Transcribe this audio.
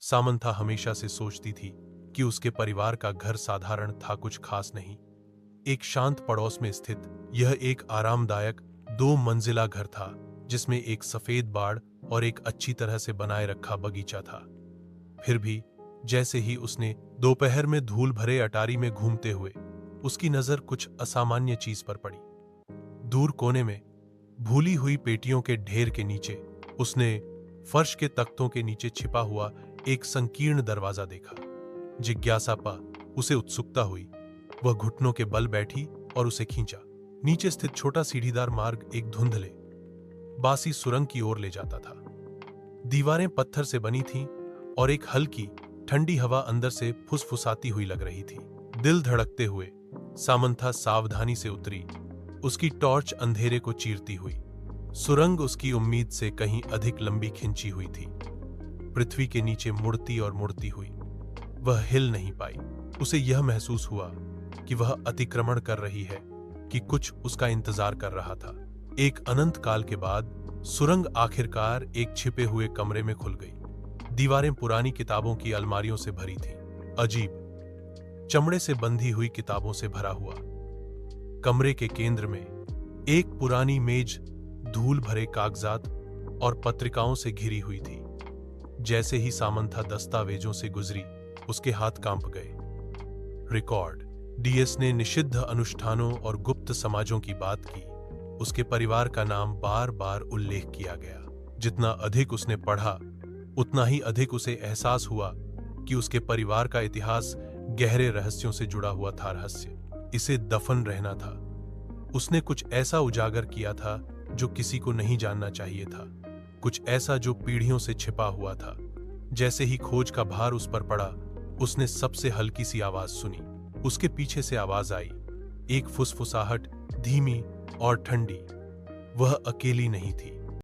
Samantha हमेशा से सोचती थी कि उसके परिवार का घर साधारण था, कुछ खास नहीं। एक शांत पड़ोस में स्थित यह एक आरामदायक 2 मंजिला घर था, जिसमें एक सफेद बाड़ और एक अच्छी तरह से बनाए रखा बगीचा था। फिर भी जैसे ही उसने दोपहर में धूल भरे अटारी में घूमते हुए उसकी नजर कुछ असामान्य चीज पर पड़ी। दूर कोने में भूली हुई पेटियों के ढेर के नीचे उसने फर्श के तख्तों के नीचे छिपा हुआ एक संकीर्ण दरवाजा देखा। जिज्ञासा पा उसे उत्सुकता हुई। वह घुटनों के बल बैठी और उसे खींचा। नीचे स्थित छोटा सीढ़ीदार मार्ग एक धुंधले बासी सुरंग की ओर ले जाता था। दीवारें पत्थर से बनी थीं और एक हल्की ठंडी हवा अंदर से फुसफुसाती हुई लग रही थी। दिल धड़कते हुए सामंथा सावधानी से उतरी, उसकी टॉर्च अंधेरे को चीरती हुई। सुरंग उसकी उम्मीद से कहीं अधिक लंबी खिंची हुई थी। पृथ्वी के नीचे मुड़ती और मुड़ती हुई वह हिल नहीं पाई। उसे यह महसूस हुआ कि वह अतिक्रमण कर रही है, कि कुछ उसका इंतजार कर रहा था। एक अनंत काल के बाद सुरंग आखिरकार एक छिपे हुए कमरे में खुल गई। दीवारें पुरानी किताबों की अलमारियों से भरी थीं, अजीब चमड़े से बंधी हुई किताबों से भरा हुआ। कमरे के केंद्र में एक पुरानी मेज धूल भरे कागजात और पत्रिकाओं से घिरी हुई थी। जैसे ही सामंथा दस्तावेजों से गुजरी, उसके हाथ कांप गए। रिकॉर्ड। डीएस ने निषिद्ध अनुष्ठानों और गुप्त समाजों की बात की। उसके परिवार का नाम बार बार उल्लेख किया गया। जितना अधिक उसने पढ़ा, उतना ही अधिक उसे एहसास हुआ कि उसके परिवार का इतिहास गहरे रहस्यों से जुड़ा हुआ था। रहस्य इसे दफन रहना था। उसने कुछ ऐसा उजागर किया था जो किसी को नहीं जानना चाहिए था, कुछ ऐसा जो पीढ़ियों से छिपा हुआ था। जैसे ही खोज का भार उस पर पड़ा, उसने सबसे हल्की सी आवाज सुनी। उसके पीछे से आवाज आई, एक फुसफुसाहट, धीमी और ठंडी। वह अकेली नहीं थी।